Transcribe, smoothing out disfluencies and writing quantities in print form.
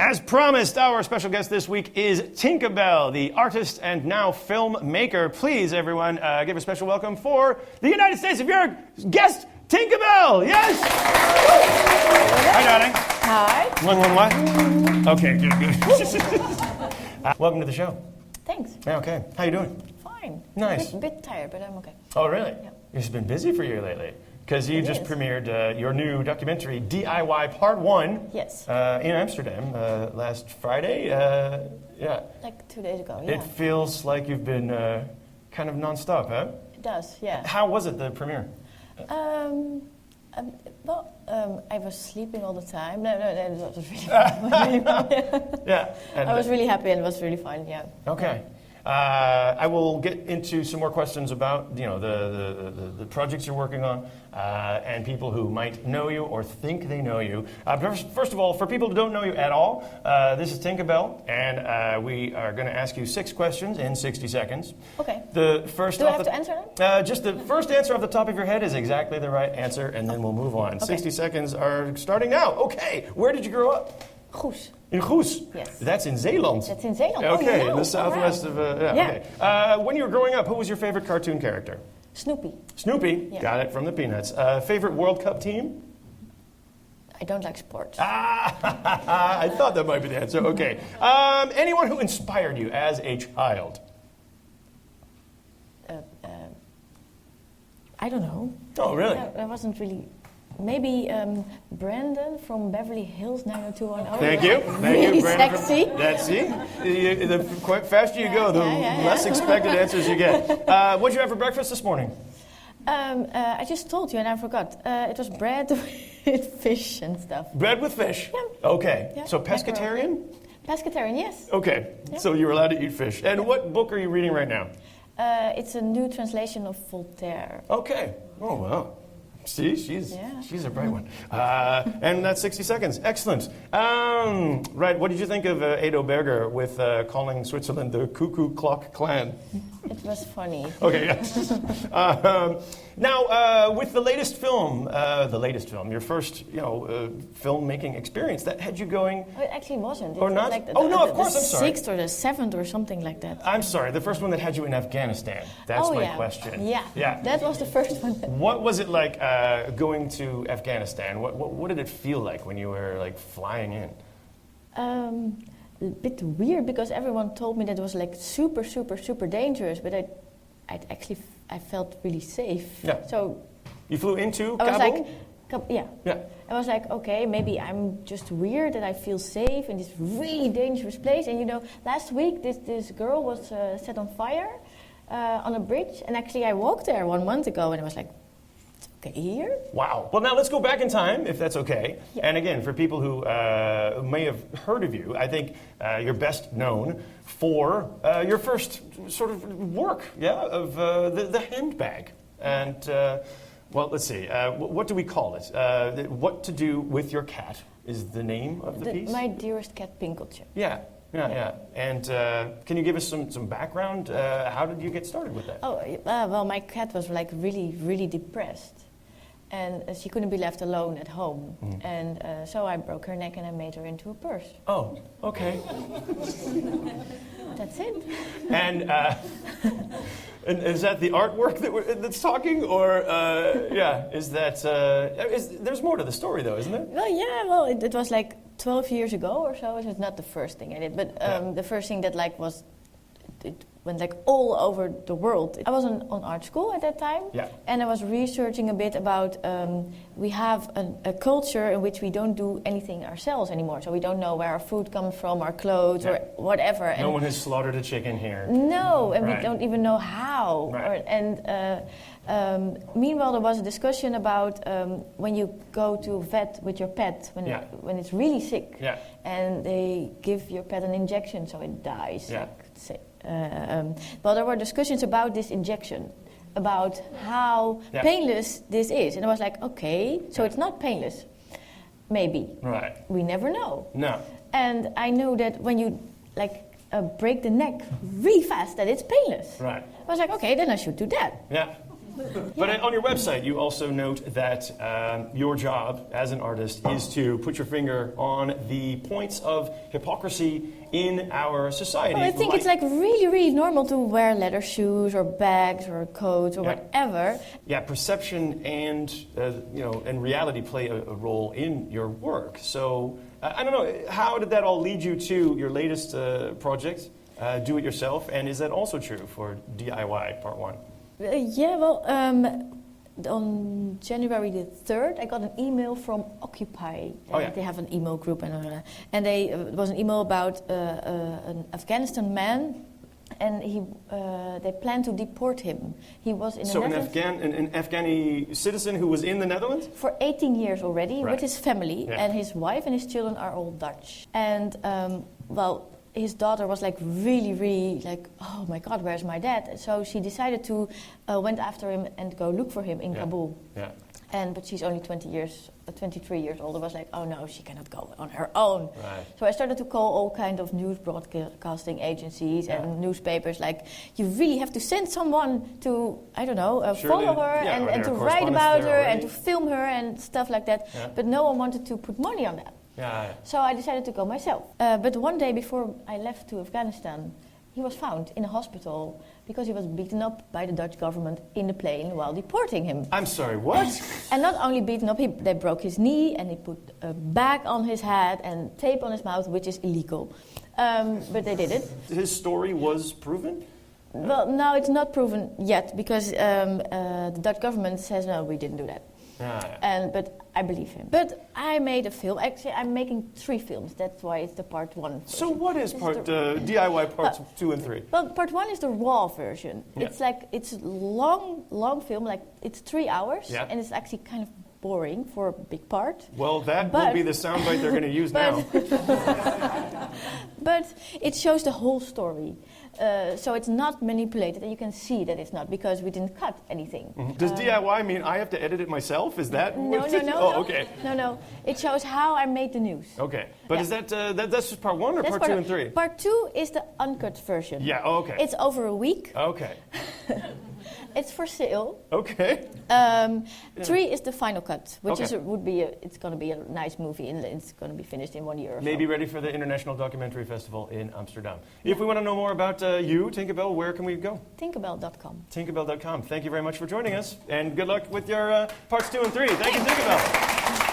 As promised, our special guest this week is Tinkebell, the artist and now filmmaker. Please, everyone, give a special welcome for the United States of Europe guest, Tinkebell. Yes. Hi, darling. Hi. What? Okay, good. Welcome to the show. Thanks. Okay. How you doing? Fine. Nice. A bit tired, but I'm okay. Oh, really? Yeah. It's been busy for you lately. Because you just is. premiered your new documentary, DIY Part 1. Yes. In Amsterdam last Friday. Yeah. Like 2 days ago, yeah. It feels like you've been kind of nonstop, huh? It does, yeah. How was it, the premiere? I was sleeping all the time. No, it was really fun. Yeah. I was really happy and it was really fun, yeah. Okay. I will get into some more questions about the projects you're working on and people who might know you or think they know you. First of all, for people who don't know you at all, this is Tinkebell, and we are going to ask you 6 questions in 60 seconds. Okay. The first. Do I have to answer them? Just the first answer off the top of your head is exactly the right answer, and then we'll move on. Okay. 60 seconds are starting now. Okay. Where did you grow up? Goes. In Goes? Yes. That's in Zeeland? That's in Zeeland. Okay, Oh, no. in the southwest of... Yeah. Okay. When you were growing up, who was your favorite cartoon character? Snoopy. Snoopy? Yeah. Got it, from the Peanuts. Favorite World Cup team? I don't like sports. I thought that might be the answer. Okay. Anyone who inspired you as a child? I don't know. Oh, really? I wasn't really... Maybe Brandon from Beverly Hills 90210. Thank you. Really Brandon. sexy. That's it. The faster you go, the less expected answers you get. What'd you have for breakfast this morning? I just told you and I forgot. It was bread with fish and stuff. Bread with fish? Yeah. Okay. Yeah. So pescatarian? Pescatarian, yes. Okay. Yeah. So you're allowed to eat fish. And what book are you reading right now? It's a new translation of Voltaire. Okay. Oh, wow. See, she's a bright one. And that's 60 seconds. Excellent. Right, what did you think of Edo Berger with calling Switzerland the Cuckoo Clock Clan? It was funny. Okay, yes. Now, with the latest film, your first, filmmaking experience, that had you going... Oh, it actually wasn't. Or not? Like Of course, I'm sorry. The 6th or the 7th or something like that. I'm sorry, the first one that had you in Afghanistan. That's my question. Yeah, that was the first one. What was it like going to Afghanistan? What did it feel like when you were like flying in? A bit weird because everyone told me that it was like super, super, super dangerous, but I felt really safe. Yeah. So you flew into I was Kabul? Yeah. I was like, okay, maybe I'm just weird that I feel safe in this really dangerous place. And last week this girl was set on fire on a bridge, and actually I walked there 1 month ago, and I was like, it's okay here. Wow. Well, now let's go back in time, if that's okay. Yeah. And again, for people who may have heard of you, I think you're best known for your first sort of work, of the handbag. And, well, let's see. What do we call it? What to Do with Your Cat is the name of the piece? My Dearest Cat Pinkeltje. Yeah. And can you give us some background? How did you get started with that? Well, my cat was like really, really depressed. And she couldn't be left alone at home. Mm. And so I broke her neck and I made her into a purse. Oh, okay. That's it. And is that the artwork that's talking, or is that? There's more to the story, though, isn't there? Well, yeah. Well, it was like 12 years ago or so. So it's not the first thing I did, but the first thing that was. It went like all over the world. I was on art school at that time, and I was researching a bit about we have a culture in which we don't do anything ourselves anymore. So we don't know where our food comes from, our clothes, or whatever. No one has slaughtered a chicken here. No, and we don't even know how. Right. Meanwhile, there was a discussion about when you go to a vet with your pet when it's really sick, and they give your pet an injection so it dies. Yeah. Well, there were discussions about this injection, about how painless this is. And I was like, okay, so it's not painless. Maybe. Right. We never know. No. And I know that when you break the neck really fast, that it's painless. Right. I was like, okay, then I should do that. Yeah. But on your website, you also note that your job as an artist is to put your finger on the points of hypocrisy in our society. Well, I think it's like really, really normal to wear leather shoes or bags or coats or whatever. Yeah, perception and and reality play a role in your work. So I don't know, how did that all lead you to your latest project, Do It Yourself, and is that also true for DIY Part 1? On January the 3rd, I got an email from Occupy. They have an email group, and it was an email about an Afghanistan man, and they planned to deport him. He was in the Netherlands. An Afghani citizen who was in the Netherlands? For 18 years already, with his family, and his wife and his children are all Dutch. And, his daughter was like really, really like, oh my God, where's my dad? So she decided to went after him and go look for him in Kabul. Yeah. But she's only 23 years old. I was like, oh no, she cannot go on her own. Right. So I started to call all kind of news broadcasting agencies and newspapers. Like, you really have to send someone to, I don't know, follow her and to write about her and to film her and stuff like that. Yeah. But no one wanted to put money on that. Yeah. So I decided to go myself. But one day before I left to Afghanistan, he was found in a hospital because he was beaten up by the Dutch government in the plane while deporting him. I'm sorry, what? And not only beaten up, they broke his knee and they put a bag on his head and tape on his mouth, which is illegal. But they did it. His story was proven? Well, no, it's not proven yet because the Dutch government says, no, we didn't do that. But I believe him. But I made a film. Actually, I'm making 3 films. That's why it's the part 1 version. So what is DIY parts 2 and 3? Well, part 1 is the raw version. Yeah. It's a long film. Like, it's 3 hours, and it's actually kind of boring for a big part. Well, that will be the soundbite they're going to use now. But it shows the whole story. So it's not manipulated, and you can see that it's not, because we didn't cut anything. Mm-hmm. Does DIY mean I have to edit it myself? Is that no. Oh, okay. No. It shows how I made the news. Okay. But is that's just part 1 or part 2 and 3? Part 2 is the uncut version. Yeah, okay. It's over a week. Okay. It's for sale. Okay. 3 is the final cut, which it's going to be a nice movie, and it's going to be finished in 1 year or Maybe ready for the International Documentary Festival in Amsterdam. If we want to know more about you, Tinkebell, where can we go? Tinkebell.com. Tinkebell.com. Thank you very much for joining us, and good luck with your parts 2 and 3. Thank you, Tinkebell.